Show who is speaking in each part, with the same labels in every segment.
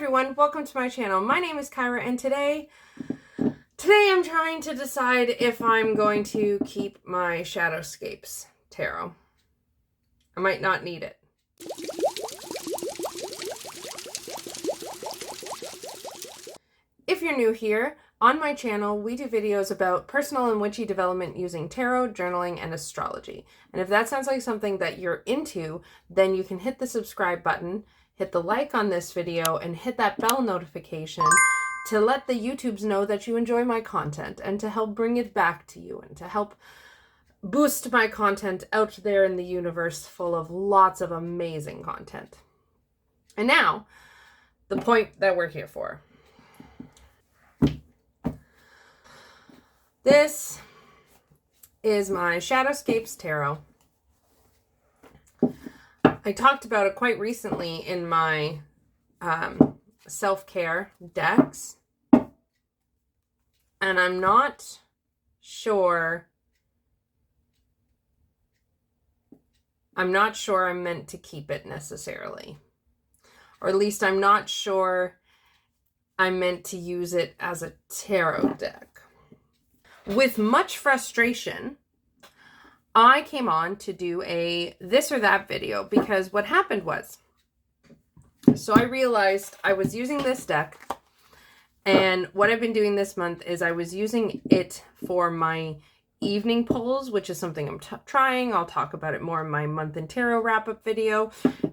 Speaker 1: everyone, welcome to my channel. My name is Kyra and today I'm trying to decide if I'm going to keep my Shadowscapes tarot. I might not need it. If you're new here, on my channel we do videos about personal and witchy development using tarot, journaling, and astrology. And if that sounds like something that you're into, then you can hit the subscribe button, hit the like on this video, and hit that bell notification to let the YouTubes know that you enjoy my content and to help bring it back to you and to help boost my content out there in the universe full of lots of amazing content. And now, the point that we're here for. This is my Shadowscapes tarot. I talked about it quite recently in my self-care decks, and I'm not sure I'm meant to keep it necessarily, or at least I'm not sure I'm meant to use it as a tarot deck. With much frustration, I came on to do a this or that video because what happened was, so I realized I was using this deck, and what I've been doing this month is I was using it for my evening pulls, which is something I'm trying. I'll talk about it more in my month in tarot wrap-up video.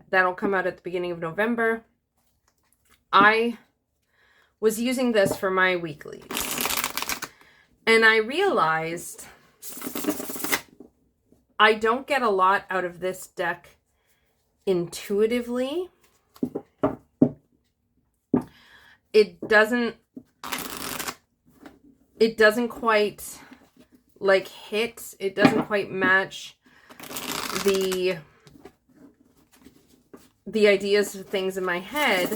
Speaker 1: That'll come out at the beginning of November. I was using this for my weeklies, and I realized I don't get a lot out of this deck intuitively. It doesn't quite like hit. It doesn't quite match the ideas of things in my head.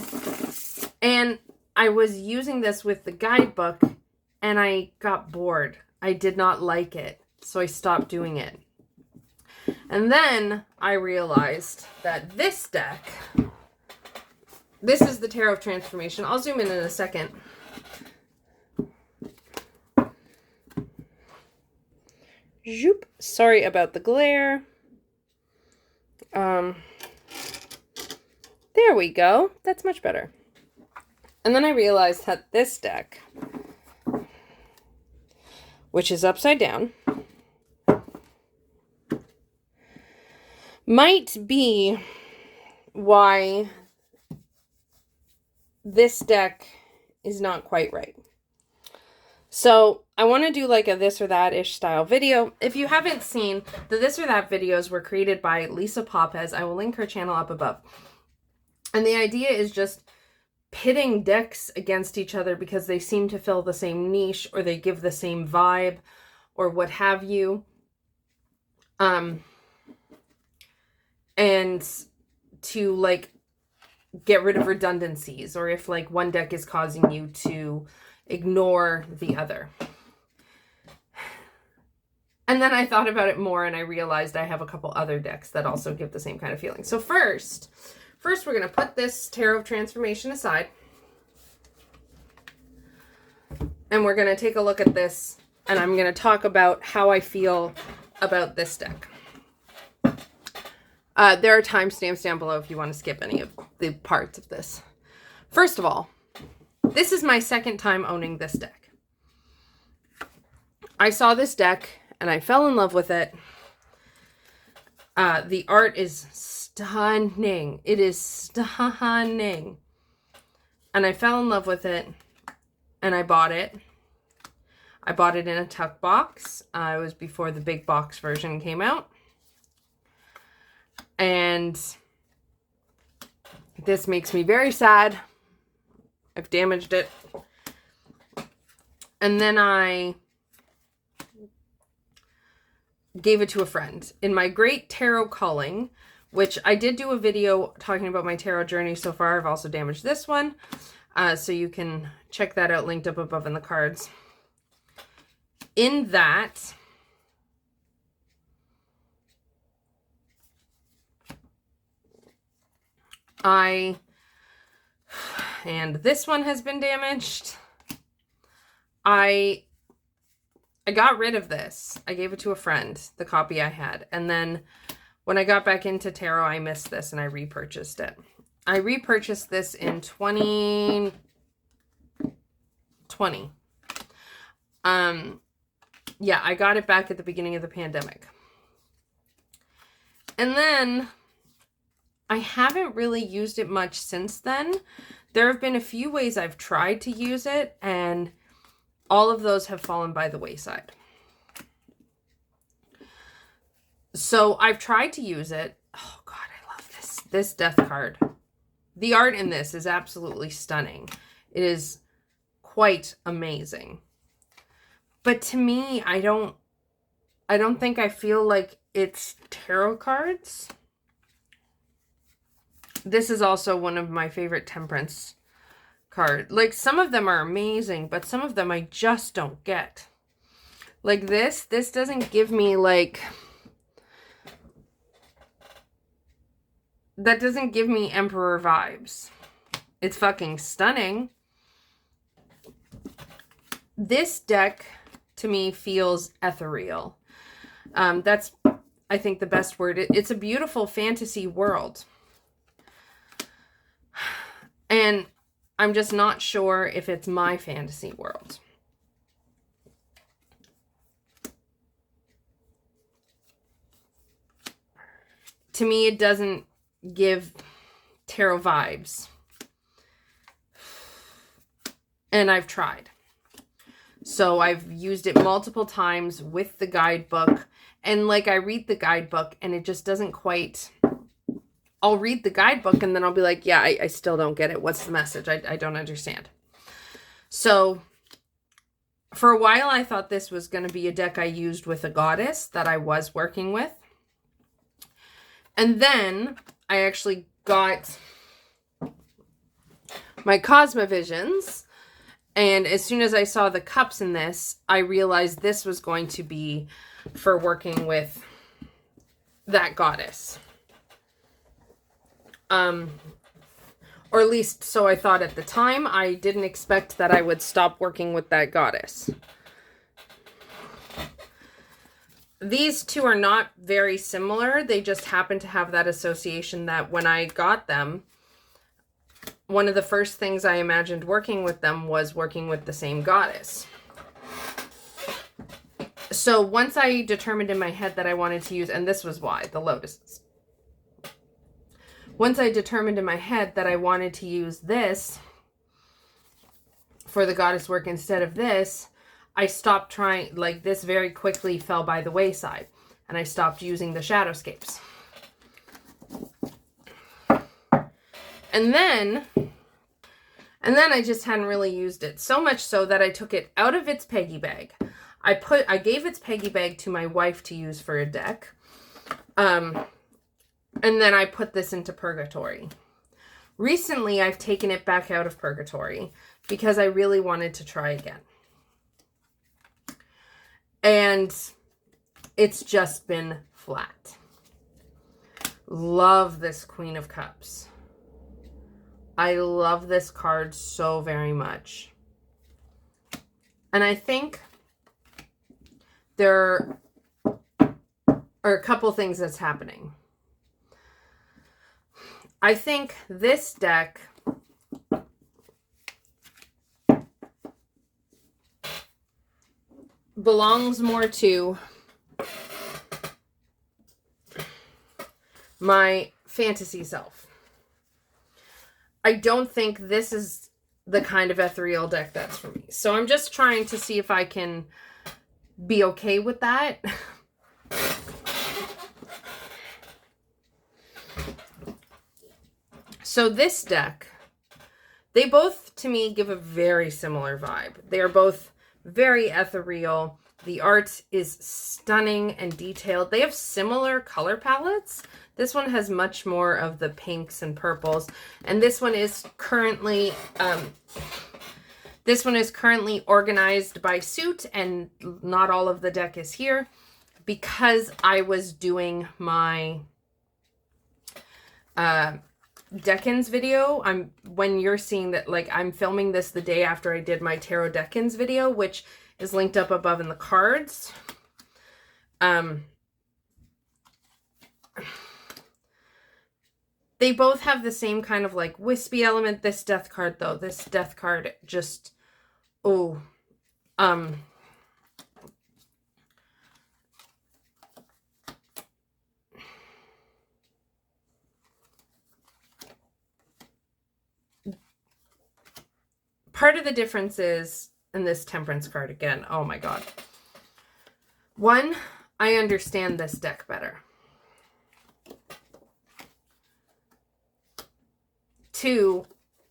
Speaker 1: And I was using this with the guidebook and I got bored. I did not like it, so I stopped doing it. And then I realized that this deck, this is the Tarot of Transformation. I'll zoom in a second. Zoop. Sorry about the glare. There we go. That's much better. And then I realized that this deck, which is upside down, might be why this deck is not quite right. So I want to do like a this or that-ish style video. If you haven't seen, the this or that videos were created by Lisa Papez. I will link her channel up above. And the idea is just pitting decks against each other because they seem to fill the same niche or they give the same vibe or what have you. And to like get rid of redundancies, or if like one deck is causing you to ignore the other. And then I thought about it more and I realized I have a couple other decks that also give the same kind of feeling. So first we're going to put this Tarot of Transformation aside. And we're going to take a look at this, and I'm going to talk about how I feel about this deck. There are timestamps down below if you want to skip any of the parts of this. First of all, this is my second time owning this deck. I saw this deck and I fell in love with it. The art is stunning. It is stunning. And I fell in love with it and I bought it. I bought it in a tuck box. It was before the big box version came out. And this makes me very sad. I've damaged it. And then I gave it to a friend. In my great tarot culling, which I did do a video talking about my tarot journey so far. I've also damaged this one. So you can check that out, linked up above in the cards. In that, I and this one has been damaged. I got rid of this. I gave it to a friend, the copy I had. And then when I got back into tarot, I missed this and I repurchased it. I repurchased this in 2020. Yeah, I got it back at the beginning of the pandemic. And then I haven't really used it much since then. There have been a few ways I've tried to use it, and all of those have fallen by the wayside. So I've tried to use it. Oh God, I love this death card. The art in this is absolutely stunning. It is quite amazing. But to me, I don't think I feel like it's tarot cards. This is also one of my favorite temperance cards. Like, some of them are amazing, but some of them I just don't get. Like this doesn't give me like, that doesn't give me Emperor vibes. It's fucking stunning. This deck to me feels ethereal. That's, I think, the best word. It's a beautiful fantasy world. And I'm just not sure if it's my fantasy world. To me, it doesn't give tarot vibes. And I've tried. So I've used it multiple times with the guidebook. And like, I read the guidebook and it just doesn't quite... I'll read the guidebook and then I'll be like, yeah, I still don't get it. What's the message? I don't understand. So for a while, I thought this was going to be a deck I used with a goddess that I was working with. And then I actually got my Cosma visions. And as soon as I saw the cups in this, I realized this was going to be for working with that goddess. Or at least so I thought at the time. I didn't expect that I would stop working with that goddess. These two are not very similar. They just happen to have that association that when I got them, one of the first things I imagined working with them was working with the same goddess. So once I determined in my head that I wanted to use, and this was why, the lotuses. Once I determined in my head that I wanted to use this for the goddess work instead of this, I stopped trying, like, this very quickly fell by the wayside, and I stopped using the Shadowscapes. And then I just hadn't really used it. So much so that I took it out of its peggy bag. I gave its peggy bag to my wife to use for a deck. And then I put this into purgatory. Recently, I've taken it back out of purgatory because I really wanted to try again. And it's just been flat. Love this Queen of Cups. I love this card so very much. And I think there are a couple things that's happening. I think this deck belongs more to my fantasy self. I don't think this is the kind of ethereal deck that's for me. So I'm just trying to see if I can be okay with that. So this deck, they both, to me, give a very similar vibe. They are both very ethereal. The art is stunning and detailed. They have similar color palettes. This one has much more of the pinks and purples. And this one is currently organized by suit, and not all of the deck is here because I was doing my Decans video, when you're seeing that, like, I'm filming this the day after I did my Tarot Decans video, which is linked up above in the cards. They both have the same kind of like wispy element. This death card though, this death card just, oh, part of the difference is, in this Temperance card again, oh my god. One, I understand this deck better. Two,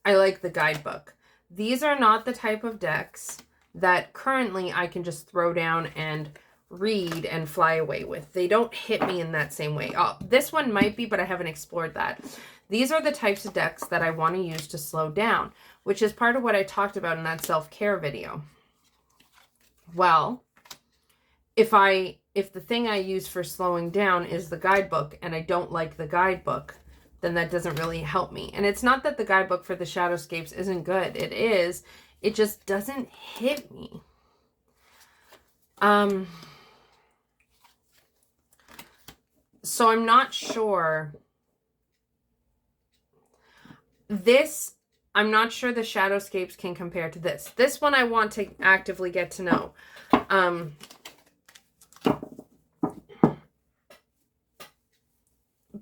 Speaker 1: I like the guidebook. These are not the type of decks that currently I can just throw down and read and fly away with. They don't hit me in that same way. Oh, this one might be, but I haven't explored that. These are the types of decks that I want to use to slow down, which is part of what I talked about in that self-care video. Well, if the thing I use for slowing down is the guidebook and I don't like the guidebook, then that doesn't really help me. And it's not that the guidebook for the Shadowscapes isn't good. It is. It just doesn't hit me. So I'm not sure. I'm not sure the Shadowscapes can compare to this. This one I want to actively get to know.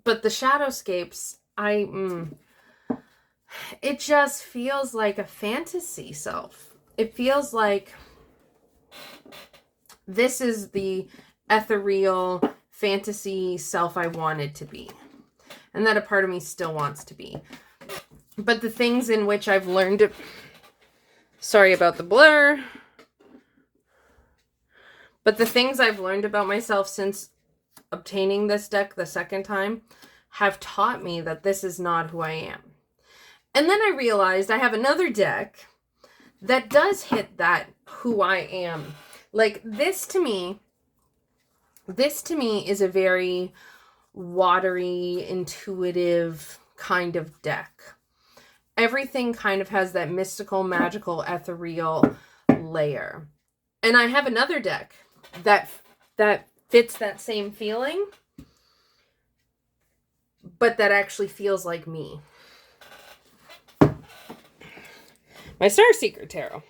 Speaker 1: But the Shadowscapes, it just feels like a fantasy self. It feels like this is the ethereal fantasy self I wanted to be. And that a part of me still wants to be. But the things in which I've learned, sorry about the blur, but the things I've learned about myself since obtaining this deck the second time have taught me that this is not who I am. And then I realized I have another deck that does hit that who I am. Like this to me is a very watery, intuitive kind of deck. Everything kind of has that mystical, magical, ethereal layer. And I have another deck that fits that same feeling, but that actually feels like me. My Starseeker Tarot.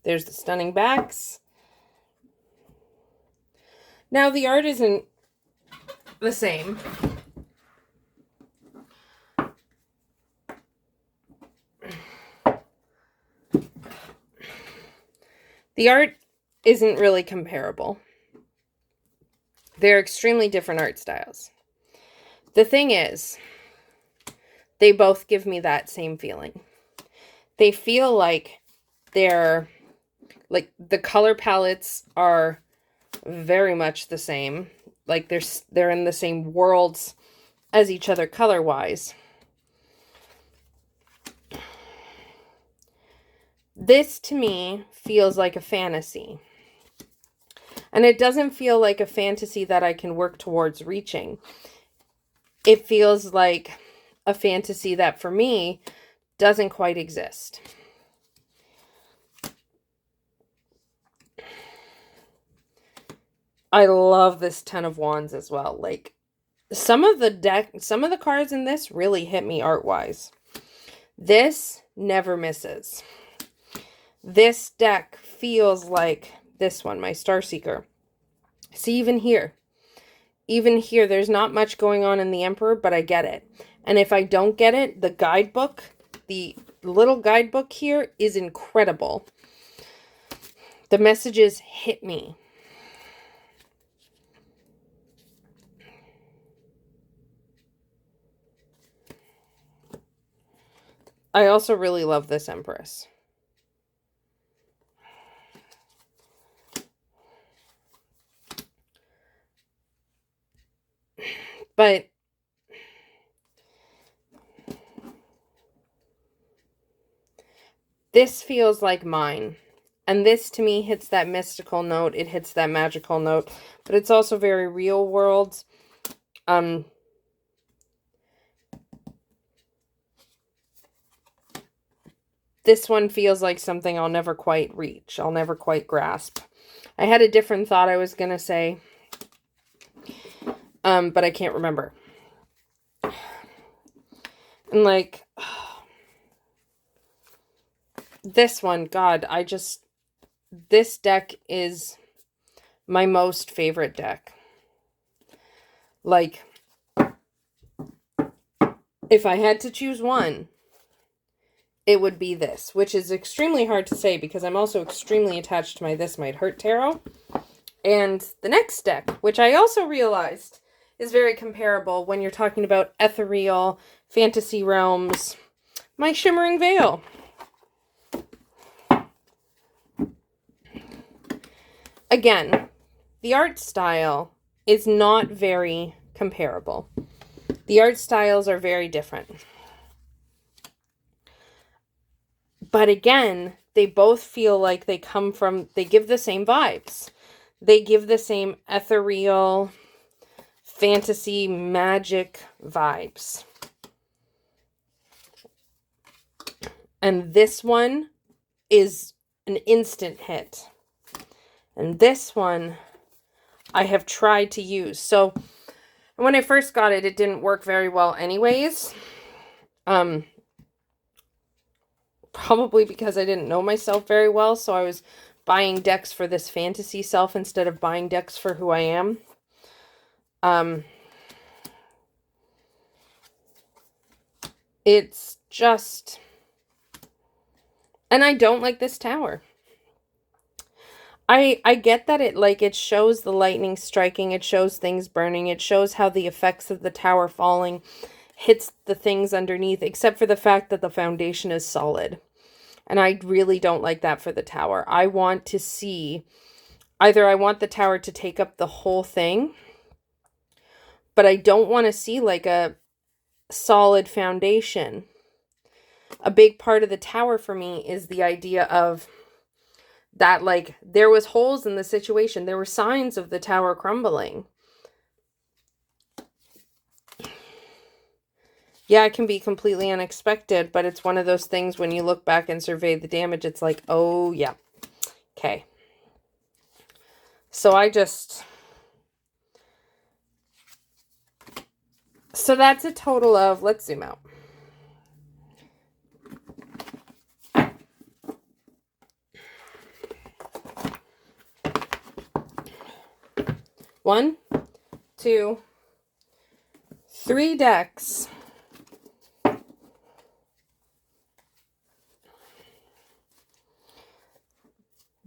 Speaker 1: There's the stunning backs. Now the art isn't the same. The art isn't really comparable. They're extremely different art styles. The thing is, they both give me that same feeling. They feel like they're, like the color palettes are very much the same. Like they're in the same worlds as each other color-wise. This, to me, feels like a fantasy. And it doesn't feel like a fantasy that I can work towards reaching. It feels like a fantasy that, for me, doesn't quite exist. I love this Ten of Wands as well. Like, some of the cards in this really hit me art-wise. This never misses. This deck feels like this one, my Starseeker. See, even here, there's not much going on in the Emperor, but I get it. And if I don't get it, the guidebook, the little guidebook here is incredible. The messages hit me. I also really love this Empress. But this feels like mine. And this to me hits that mystical note. It hits that magical note. But it's also very real world. This one feels like something I'll never quite reach. I'll never quite grasp. I had a different thought I was going to say. But I can't remember. And like, this one, God, this deck is my most favorite deck. Like, if I had to choose one, it would be this, which is extremely hard to say because I'm also extremely attached to my This Might Hurt tarot. And the next deck, which I also realized is very comparable when you're talking about ethereal fantasy realms, my Shimmering Veil. Again, the art style is not very comparable. The art styles are very different. But again, they both feel like they give the same vibes. They give the same ethereal, fantasy, magic vibes. And this one is an instant hit. And this one I have tried to use. So when I first got it, it didn't work very well anyways. Probably because I didn't know myself very well, so I was buying decks for this fantasy self instead of buying decks for who I am. It's just... And I don't like this tower. I get that it shows the lightning striking, it shows things burning, it shows how the effects of the tower falling hits the things underneath, except for the fact that the foundation is solid. And I really don't like that for the tower. I want to see, either I want the tower to take up the whole thing, but I don't want to see like a solid foundation. A big part of the tower for me is the idea of that, like, there was holes in the situation. There were signs of the tower crumbling. Yeah, it can be completely unexpected, but it's one of those things when you look back and survey the damage, it's like, oh, yeah. Okay. So so that's a total of, let's zoom out. One, two, 3 decks.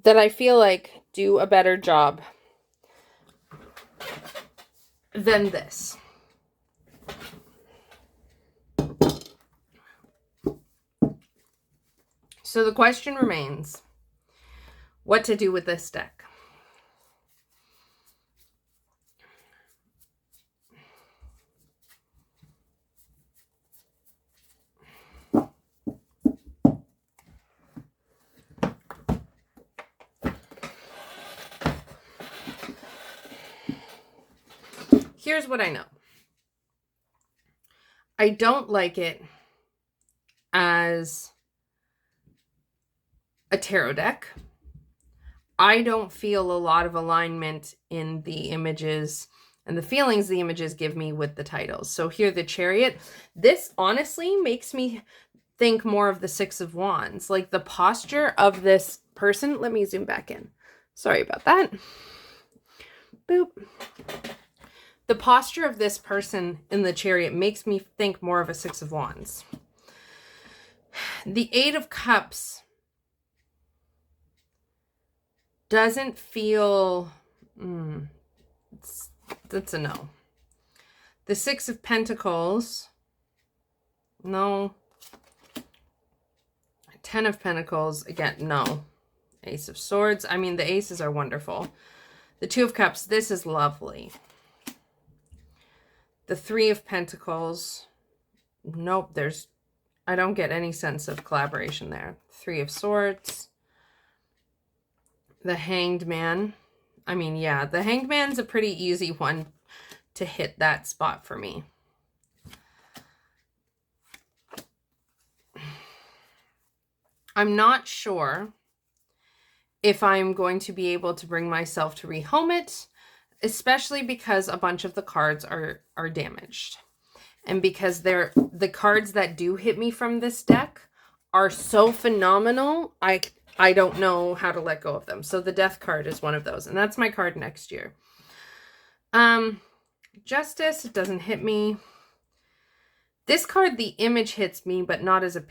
Speaker 1: That I feel like do a better job than this. So the question remains, what to do with this deck? Here's what I know. I don't like it as a tarot deck. I don't feel a lot of alignment in the images and the feelings the images give me with the titles. So here, the Chariot. This honestly makes me think more of the Six of Wands. Like the posture of this person. Let me zoom back in. Sorry about that. Boop. The posture of this person in the Chariot makes me think more of a Six of Wands. The Eight of Cups doesn't feel... that's a no. The Six of Pentacles... no. 10 of Pentacles, again, no. Ace of Swords, I mean, the aces are wonderful. The Two of Cups, this is lovely. The Three of Pentacles, nope, I don't get any sense of collaboration there. Three of Swords. The Hanged Man. I mean, yeah, the Hanged Man's a pretty easy one to hit that spot for me. I'm not sure if I'm going to be able to bring myself to rehome it, especially because a bunch of the cards are damaged. And because the cards that do hit me from this deck are so phenomenal, I don't know how to let go of them. So the Death card is one of those, and that's my card next year. Justice, it doesn't hit me. This card, the image hits me, but not as a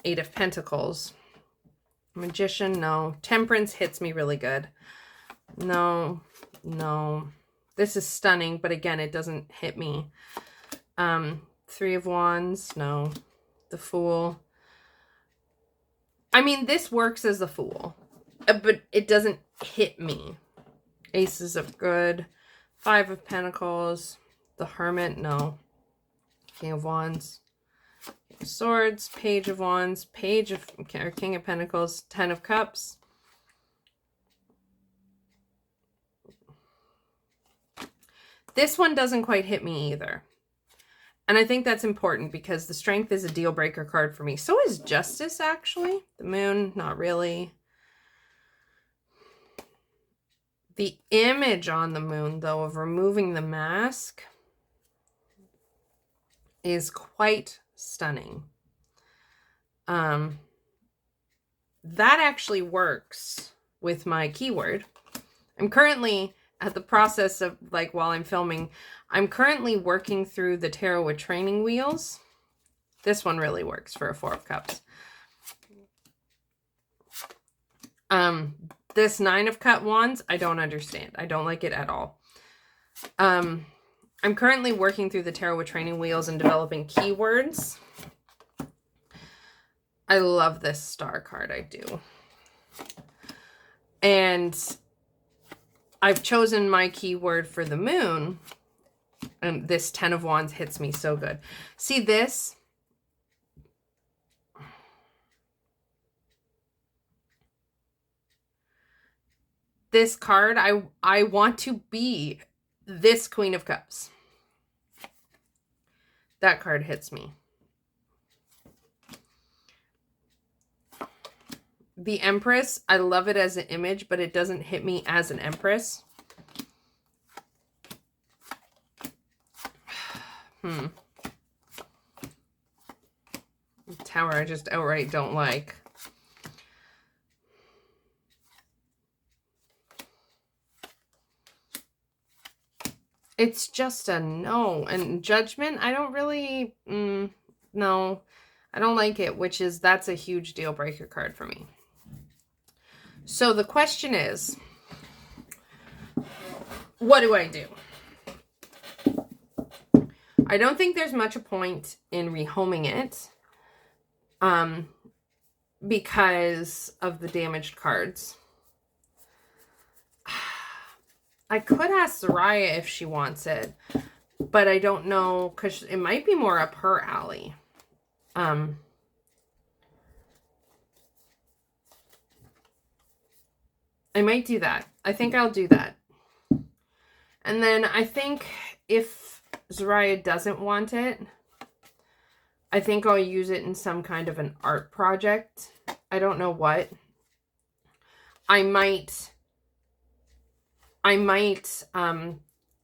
Speaker 1: Eight of Pentacles. Magician, no. Temperance hits me really good. No, no. This is stunning, but again, it doesn't hit me. Three of Wands, no. The Fool. I mean, this works as the Fool, but it doesn't hit me. Aces of Good. Five of Pentacles. The Hermit, no. King of Wands. King of Swords. Page of Wands. King of Pentacles. Ten of Cups. This one doesn't quite hit me either. And I think that's important because the Strength is a deal breaker card for me. So is Justice, actually. The Moon, not really. The image on the Moon, though, of removing the mask is quite stunning. That actually works with my keyword. I'm currently at the process of, like, while I'm filming, I'm currently working through the Tarot with Training Wheels. This one really works for a Four of Cups. This Nine of Cut Wands, I don't understand. I don't like it at all. I'm currently working through the Tarot with Training Wheels and developing keywords. I love this Star card, I do. And I've chosen my keyword for the Moon. And this Ten of Wands hits me so good. See this? This card, I want to be this Queen of Cups. That card hits me. The Empress, I love it as an image, but it doesn't hit me as an Empress. Tower, I just outright don't like. It's just a no. And Judgment, I don't really, no, I don't like it, that's a huge deal breaker card for me. So the question is, what do I do? I don't think there's much a point in rehoming it, because of the damaged cards. I could ask Soraya if she wants it, but I don't know, because it might be more up her alley. I might do that. I think I'll do that. And then I think if Soraya doesn't want it, I think I'll use it in some kind of an art project. I don't know what. I might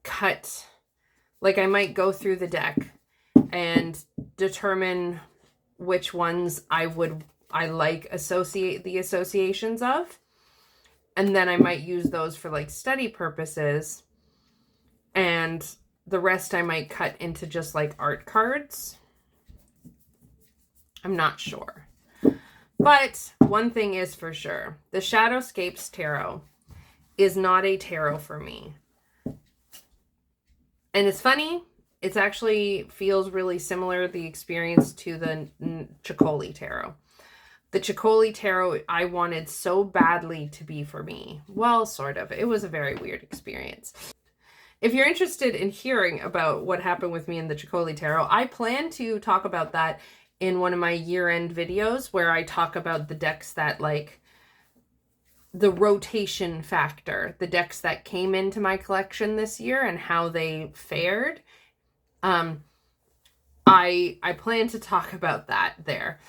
Speaker 1: cut, like I might go through the deck and determine which ones I like the associations of. And then I might use those for like study purposes. And the rest I might cut into just like art cards. I'm not sure. But one thing is for sure. The Shadowscapes Tarot is not a tarot for me. And it's funny. It actually feels really similar, the experience, to the Chicoli Tarot. The Chicoli Tarot I wanted so badly to be for me. Well, sort of. It was a very weird experience. If you're interested in hearing about what happened with me in the Chicoli Tarot, I plan to talk about that in one of my year-end videos where I talk about the decks that, like, the rotation factor, the decks that came into my collection this year and how they fared. I plan to talk about that there.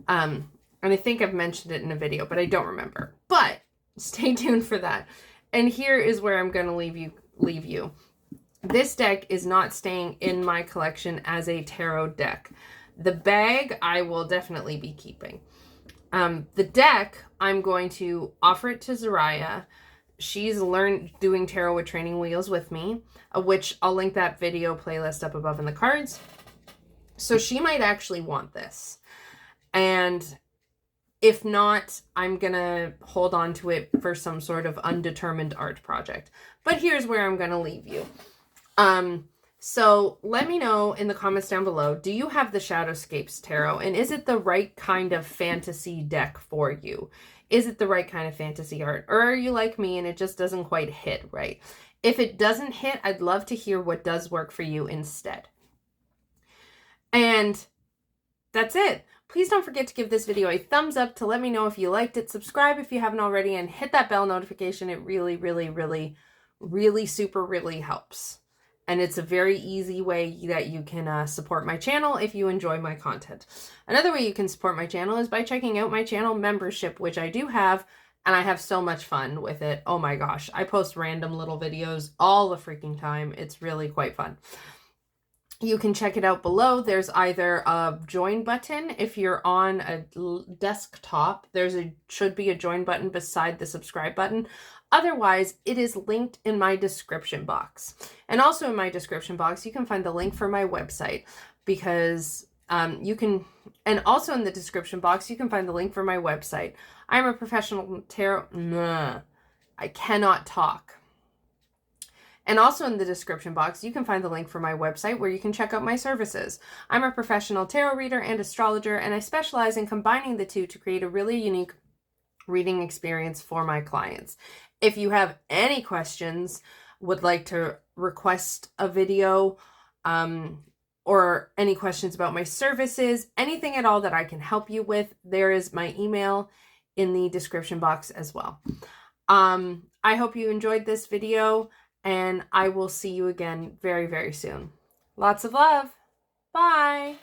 Speaker 1: And I think I've mentioned it in a video, but I don't remember. But stay tuned for that. And here is where I'm going to leave you. This deck is not staying in my collection as a tarot deck. The bag I will definitely be keeping. The deck, I'm going to offer it to Zariah. She's doing tarot with training wheels with me, which I'll link that video playlist up above in the cards. So she might actually want this. And if not, I'm going to hold on to it for some sort of undetermined art project. But here's where I'm going to leave you. So let me know in the comments down below, do you have the Shadowscapes Tarot? And is it the right kind of fantasy deck for you? Is it the right kind of fantasy art? Or are you like me and it just doesn't quite hit right? If it doesn't hit, I'd love to hear what does work for you instead. And that's it. Please don't forget to give this video a thumbs up to let me know if you liked it. Subscribe if you haven't already and hit that bell notification. It really, really, really, really super really helps. And it's a very easy way that you can support my channel if you enjoy my content. Another way you can support my channel is by checking out my channel membership, which I do have, and I have so much fun with it. Oh my gosh, I post random little videos all the freaking time. It's really quite fun. You can check it out below. There's either a join button. If you're on a desktop, should be a join button beside the subscribe button. Otherwise, it is linked in my description box. And also in my description box, you can find the link for my website because and also in the description box, you can find the link for my website. I'm a professional tarot, I cannot talk. And also in the description box, you can find the link for my website where you can check out my services. I'm a professional tarot reader and astrologer, and I specialize in combining the two to create a really unique reading experience for my clients. If you have any questions, would like to request a video, or any questions about my services, anything at all that I can help you with, there is my email in the description box as well. I hope you enjoyed this video, and I will see you again very, very soon. Lots of love. Bye.